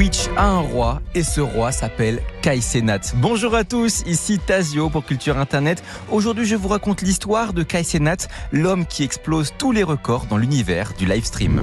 Twitch a un roi et ce roi s'appelle Kai Cenat. Bonjour à tous, ici Tazio pour Culture Internet. Aujourd'hui, je vous raconte l'histoire de Kai Cenat, l'homme qui explose tous les records dans l'univers du live stream.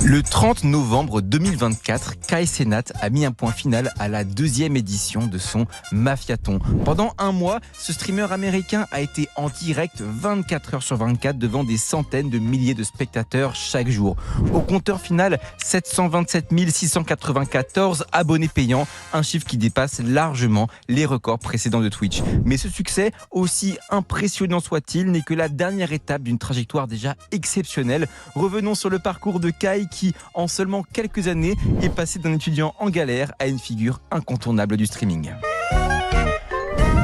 Le 30 novembre 2024, Kai Cenat a mis un point final à la deuxième édition de son Mafiathon. Pendant un mois, ce streamer américain a été en direct 24 heures sur 24 devant des centaines de milliers de spectateurs chaque jour. Au compteur final, 727 694 abonnés payants, un chiffre qui dépasse largement les records précédents de Twitch. Mais ce succès, aussi impressionnant soit-il, n'est que la dernière étape d'une trajectoire déjà exceptionnelle. Revenons sur le parcours de Kai qui, en seulement quelques années, est passé d'un étudiant en galère à une figure incontournable du streaming.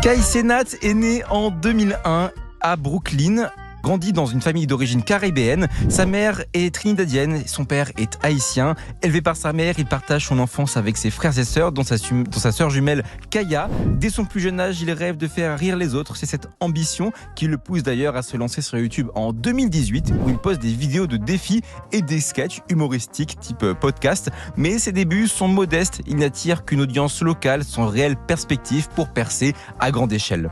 Kai Cenat est né en 2001 à Brooklyn. Grandi dans une famille d'origine caribéenne. Sa mère est trinidadienne, son père est haïtien. Élevé par sa mère, il partage son enfance avec ses frères et sœurs, dont sa sœur jumelle Kaya. Dès son plus jeune âge, il rêve de faire rire les autres. C'est cette ambition qui le pousse d'ailleurs à se lancer sur YouTube en 2018, où il poste des vidéos de défis et des sketchs humoristiques type podcast. Mais ses débuts sont modestes, il n'attire qu'une audience locale sans réelle perspective pour percer à grande échelle.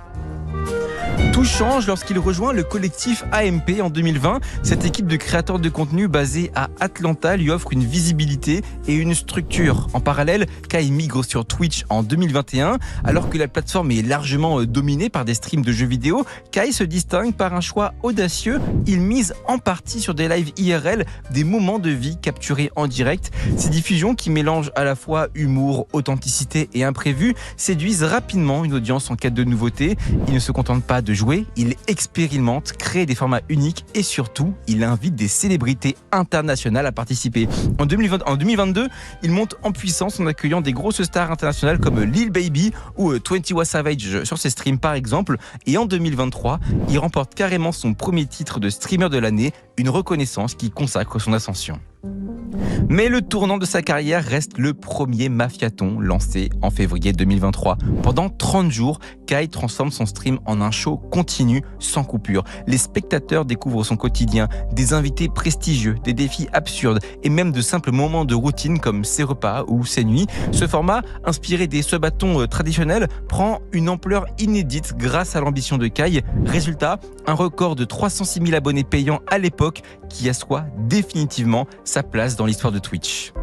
Tout change lorsqu'il rejoint le collectif AMP en 2020. Cette équipe de créateurs de contenu basée à Atlanta lui offre une visibilité et une structure. En parallèle, Kai migre sur Twitch en 2021. Alors que la plateforme est largement dominée par des streams de jeux vidéo, Kai se distingue par un choix audacieux. Il mise en partie sur des lives IRL, des moments de vie capturés en direct. Ces diffusions qui mélangent à la fois humour, authenticité et imprévu séduisent rapidement une audience en quête de nouveautés. Il ne se contente pas de jouer, il expérimente, crée des formats uniques et surtout, il invite des célébrités internationales à participer. En 2022, il monte en puissance en accueillant des grosses stars internationales comme Lil Baby ou 21 Savage sur ses streams par exemple. Et en 2023, il remporte carrément son premier titre de streamer de l'année, une reconnaissance qui consacre son ascension. Mais le tournant de sa carrière reste le premier Mafiathon lancé en février 2023. Pendant 30 jours, Kai transforme son stream en un show continu sans coupure. Les spectateurs découvrent son quotidien, des invités prestigieux, des défis absurdes et même de simples moments de routine comme ses repas ou ses nuits. Ce format, inspiré des subathons traditionnels, prend une ampleur inédite grâce à l'ambition de Kai. Résultat, un record de 306 000 abonnés payants à l'époque qui assoit définitivement sa place dans l'histoire de Twitch.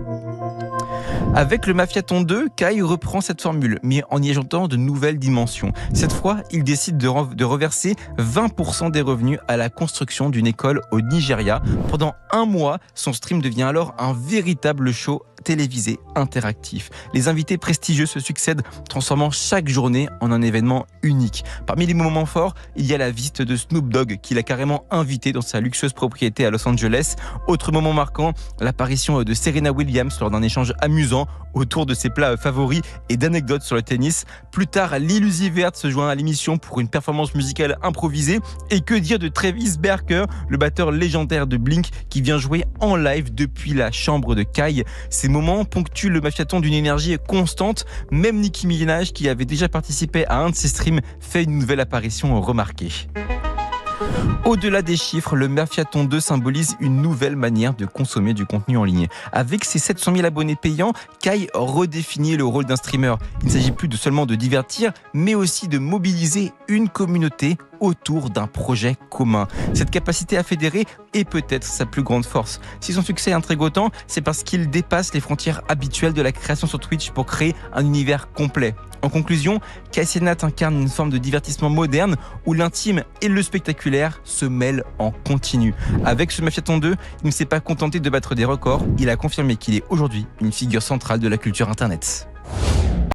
Avec le Mafiathon 2, Kai reprend cette formule, mais en y ajoutant de nouvelles dimensions. Cette fois, il décide de reverser 20% des revenus à la construction d'une école au Nigeria. Pendant un mois, son stream devient alors un véritable show télévisé interactif. Les invités prestigieux se succèdent, transformant chaque journée en un événement unique. Parmi les moments forts, il y a la visite de Snoop Dogg, qu'il a carrément invité dans sa luxueuse propriété à Los Angeles. Autre moment marquant, l'apparition de Serena Williams lors d'un échange amusant autour de ses plats favoris et d'anecdotes sur le tennis. Plus tard, Lil Uzi Vert se joint à l'émission pour une performance musicale improvisée. Et que dire de Travis Barker, le batteur légendaire de Blink, qui vient jouer en live depuis la chambre de Kai. Ces moments ponctuent le Mafiathon d'une énergie constante. Même Nicki Minaj, qui avait déjà participé à un de ses streams, fait une nouvelle apparition remarquée. Au-delà des chiffres, le Mafiathon 2 symbolise une nouvelle manière de consommer du contenu en ligne. Avec ses 700 000 abonnés payants, Kai redéfinit le rôle d'un streamer. Il ne s'agit plus seulement de divertir, mais aussi de mobiliser une communauté autour d'un projet commun. Cette capacité à fédérer est peut-être sa plus grande force. Si son succès intrigue autant, c'est parce qu'il dépasse les frontières habituelles de la création sur Twitch pour créer un univers complet. En conclusion, Kai Cenat incarne une forme de divertissement moderne où l'intime et le spectaculaire se mêlent en continu. Avec ce Mafiathon 2, il ne s'est pas contenté de battre des records, il a confirmé qu'il est aujourd'hui une figure centrale de la culture internet.